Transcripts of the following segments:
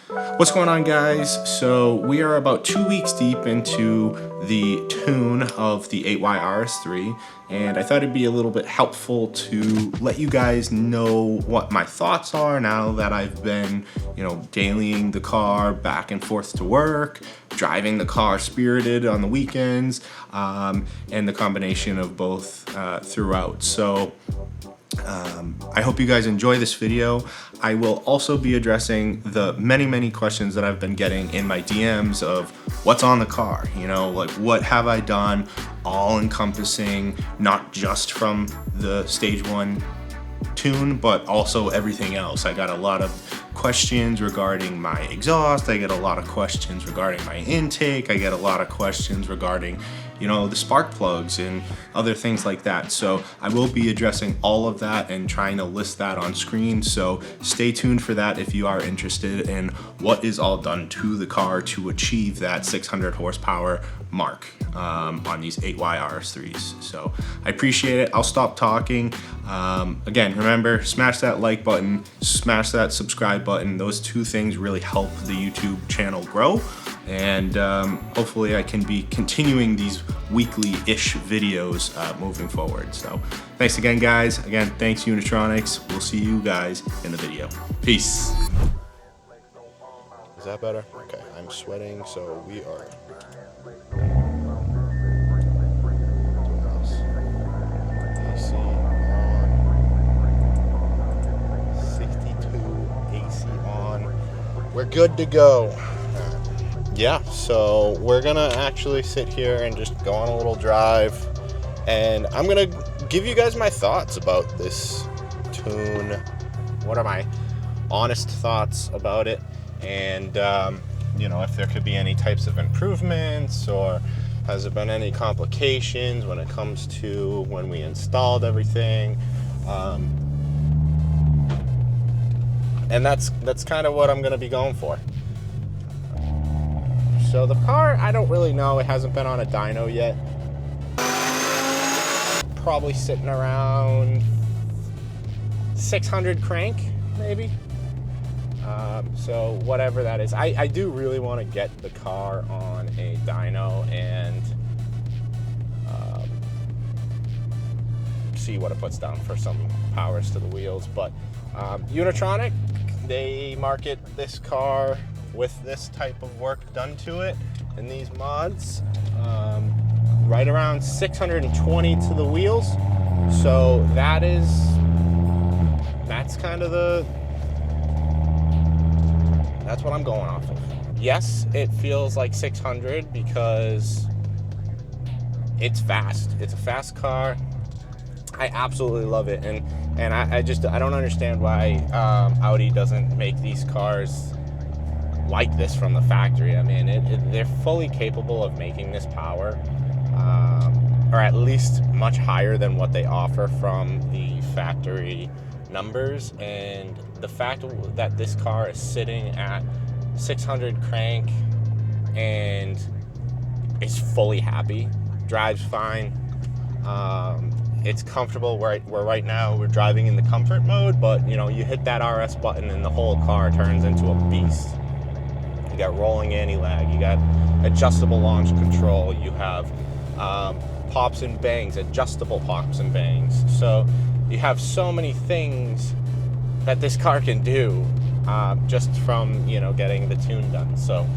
What's going on, guys? So we are about 2 weeks deep into the tune of the 8Y RS3, and I thought it'd be a little bit helpful to let you guys know what my thoughts are now that I've been, dailying the car back and forth to work, driving the car spirited on the weekends, and the combination of both throughout. So I hope you guys enjoy this video. I will also be addressing the many questions that I've been getting in my DMs of what's on the car, like what have I done, all encompassing, not just from the stage 1 tune, but also everything else. I got a lot of questions regarding my exhaust. I get a lot of questions regarding my intake. I get a lot of questions regarding the spark plugs and other things like that. So I will be addressing all of that and trying to list that on screen. So stay tuned for that if you are interested in what is all done to the car to achieve that 600 horsepower mark on these 8Y RS3s. So I appreciate it. I'll stop talking. Again, remember, smash that like button, smash that subscribe button. Those two things really help the YouTube channel grow. And hopefully I can be continuing these weekly-ish videos moving forward. So thanks again, guys. Again, thanks Unitronics. We'll see you guys in the video. Peace. Is that better? Okay, I'm sweating, so we are doing this. AC on. 62 AC on. We're good to go. Yeah, so we're gonna actually sit here and just go on a little drive, and I'm gonna give you guys my thoughts about this tune. What are my honest thoughts about it, and if there could be any types of improvements, or has there been any complications when it comes to when we installed everything, and that's kind of what I'm gonna be going for. So the car, I don't really know. It hasn't been on a dyno yet. Probably sitting around 600 crank, maybe. So whatever that is. I do really want to get the car on a dyno and see what it puts down for some powers to the wheels. But Unitronic, they market this car with this type of work done to it in these mods, right around 620 to the wheels. So that's kind of that's what I'm going off of. Yes, it feels like 600 because it's fast. It's a fast car. I absolutely love it, and I don't understand why Audi doesn't make these cars like this from the factory. I mean, they're fully capable of making this power, or at least much higher than what they offer from the factory numbers. And the fact that this car is sitting at 600 crank and is fully happy, drives fine, it's comfortable. Where right now we're driving in the comfort mode, but you hit that RS button and the whole car turns into a beast. You got rolling anti-lag, you got adjustable launch control, you have pops and bangs, adjustable pops and bangs. So you have so many things that this car can do just from getting the tune done. So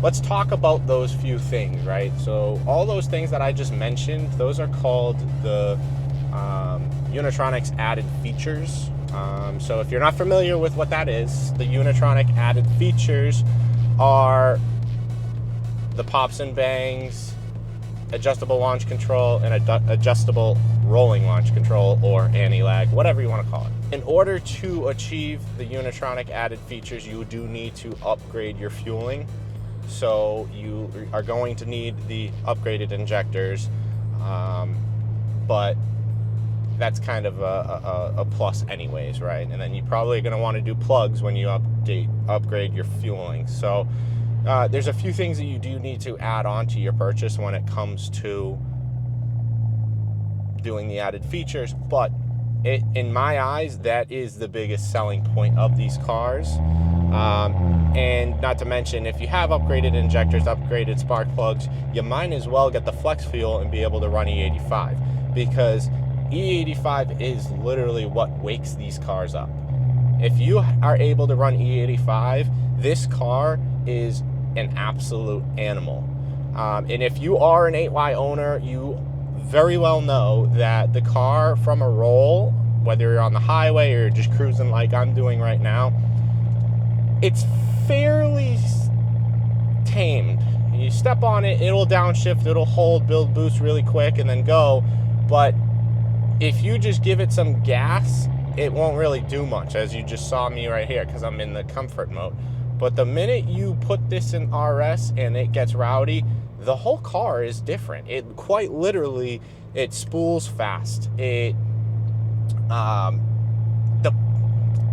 let's talk about those few things, right? So all those things that I just mentioned, those are called the Unitronic's added features. So if you're not familiar with what that is, the Unitronic added features are the pops and bangs, adjustable launch control, and adjustable rolling launch control, or anti-lag, whatever you want to call it. In order to achieve the Unitronic added features, you do need to upgrade your fueling. So you are going to need the upgraded injectors, but that's kind of a plus anyways, right? And then you're probably going to want to do plugs when you upgrade your fueling. So there's a few things that you do need to add on to your purchase when it comes to doing the added features, but in my eyes, that is the biggest selling point of these cars. And not to mention, if you have upgraded injectors, upgraded spark plugs, you might as well get the flex fuel and be able to run E85, because E85 is literally what wakes these cars up. If you are able to run E85, this car is an absolute animal. And if you are an 8Y owner, you very well know that the car from a roll, whether you're on the highway or just cruising like I'm doing right now, it's fairly tamed. You step on it, it'll downshift, it'll hold, build boost really quick, and then go. But if you just give it some gas, it won't really do much, as you just saw me right here, because I'm in the comfort mode. But the minute you put this in RS and it gets rowdy, the whole car is different. It quite literally, it spools fast. The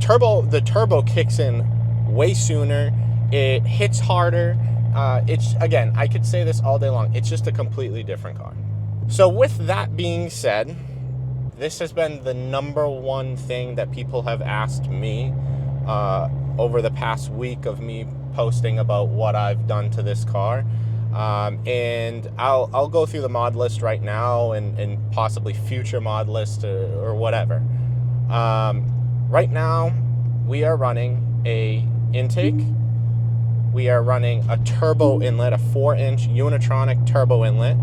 turbo kicks in way sooner. It hits harder. It's, again, I could say this all day long. It's just a completely different car. So with that being said, this has been the #1 thing that people have asked me over the past week of me posting about what I've done to this car. And I'll go through the mod list right now and possibly future mod list or whatever. Right now, we are running a intake. We are running a turbo inlet, a 4-inch Unitronic turbo inlet.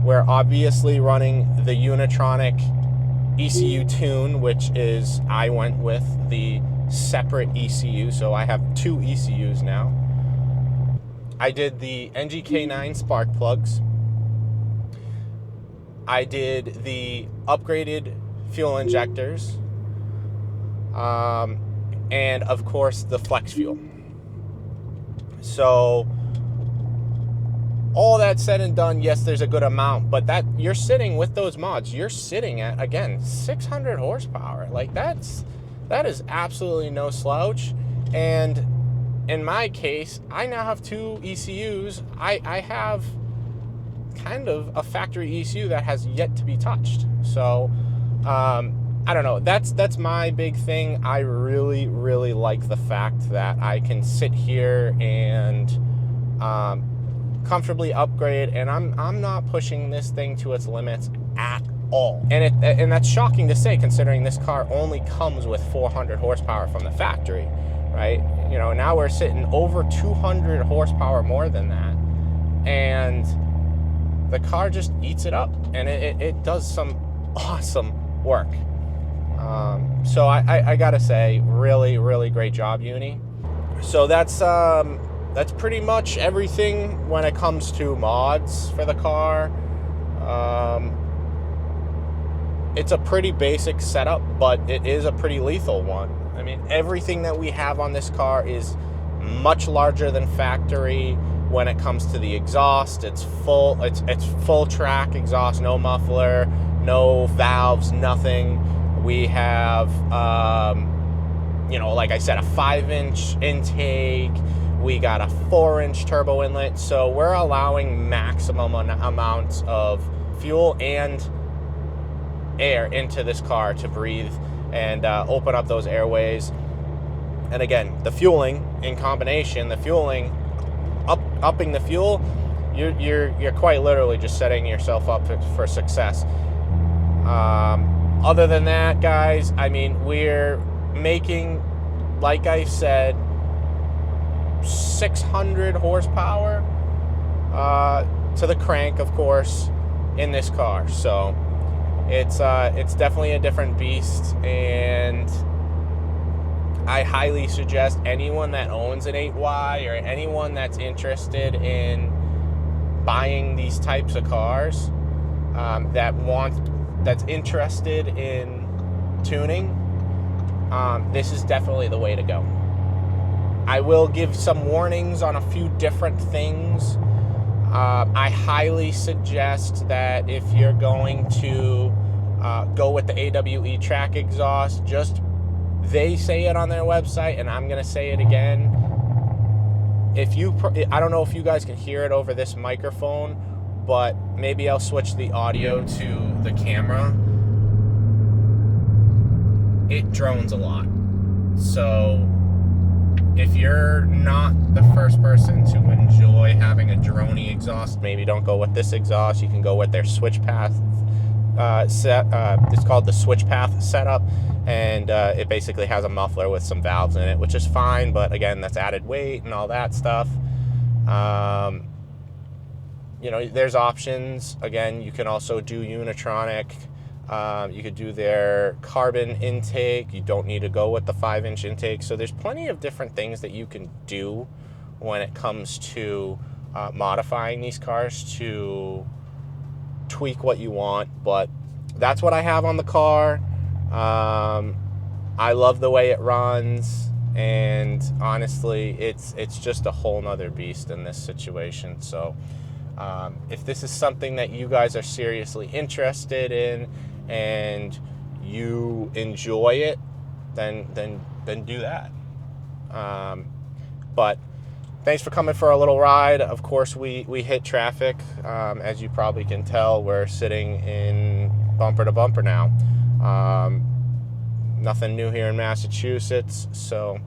We're obviously running the Unitronic ECU tune, which is, I went with the separate ECU, so I have 2 ECUs now. I did the NGK9 spark plugs. I did the upgraded fuel injectors. And of course the flex fuel. So all that said and done, yes, there's a good amount, but that you're sitting with those mods, you're sitting at, again, 600 horsepower. Like that is absolutely no slouch. And in my case, I now have 2 ECUs. I have kind of a factory ECU that has yet to be touched. So I don't know. That's my big thing. I really, really like the fact that I can sit here and comfortably upgrade, and I'm not pushing this thing to its limits at all. And that's shocking to say, considering this car only comes with 400 horsepower from the factory, right? You know, now we're sitting over 200 horsepower more than that, and the car just eats it up, and it does some awesome work. So I gotta say, really, really great job, Uni. So that's pretty much everything when it comes to mods for the car. It's a pretty basic setup, but it is a pretty lethal one. I mean, everything that we have on this car is much larger than factory. When it comes to the exhaust, it's full track exhaust, no muffler, no valves, nothing. We have, you know, like I said, a 5-inch intake. We got a 4-inch turbo inlet. So we're allowing maximum amounts of fuel and air into this car to breathe and open up those airways. And again, the fueling in combination, upping the fuel, you're quite literally just setting yourself up for success. Other than that, guys, I mean, we're making, like I said, 600 horsepower to the crank, of course, in this car. So it's definitely a different beast, and I highly suggest anyone that owns an 8Y or anyone that's interested in buying these types of cars, that's interested in tuning, this is definitely the way to go. I will give some warnings on a few different things. I highly suggest that if you're going to go with the AWE track exhaust, they say it on their website, and I'm going to say it again. I don't know if you guys can hear it over this microphone, but maybe I'll switch the audio to the camera. it drones a lot. So if you're not the first person to enjoy having a droney exhaust, maybe don't go with this exhaust. You can go with their switch path it's called the switch path setup, and it basically has a muffler with some valves in it, which is fine, but again, that's added weight and all that stuff. You know, there's options. Again, you can also do Unitronic. You could do their carbon intake. You don't need to go with the 5-inch intake. So there's plenty of different things that you can do when it comes to modifying these cars to tweak what you want. But that's what I have on the car. I love the way it runs, and honestly, it's just a whole nother beast in this situation. So if this is something that you guys are seriously interested in and you enjoy it, then do that. But thanks for coming for a little ride. Of course, we hit traffic. As you probably can tell, we're sitting in bumper to bumper now. Nothing new here in Massachusetts, so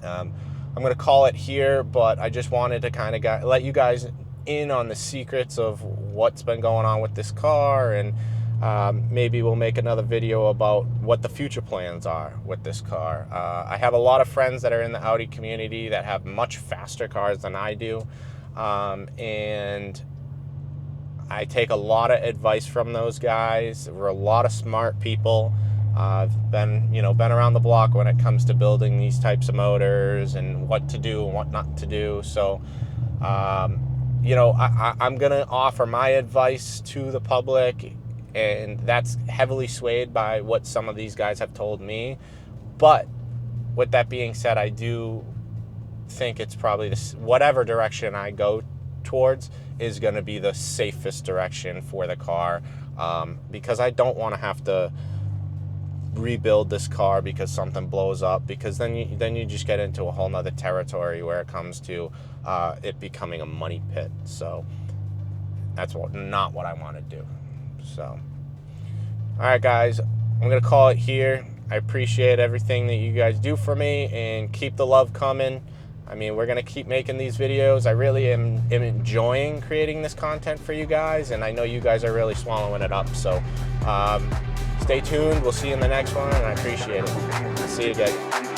I'm going to call it here, but I just wanted to kind of let you guys in on the secrets of what's been going on with this car, and maybe we'll make another video about what the future plans are with this car. I have a lot of friends that are in the Audi community that have much faster cars than I do, and I take a lot of advice from those guys. We're a lot of smart people. I've been around the block when it comes to building these types of motors and what to do and what not to do. So, I'm going to offer my advice to the public, and that's heavily swayed by what some of these guys have told me. But with that being said, I do think it's probably whatever direction I go towards is going to be the safest direction for the car, because I don't want to have to rebuild this car because something blows up, because then you just get into a whole nother territory where it comes to it becoming a money pit. So that's not what I want to do. So all right, guys, I'm gonna call it here. I appreciate everything that you guys do for me, and keep the love coming. I mean, we're gonna keep making these videos. I really am enjoying creating this content for you guys, and I know you guys are really swallowing it up. So stay tuned. We'll see you in the next one, and I appreciate it. See you guys.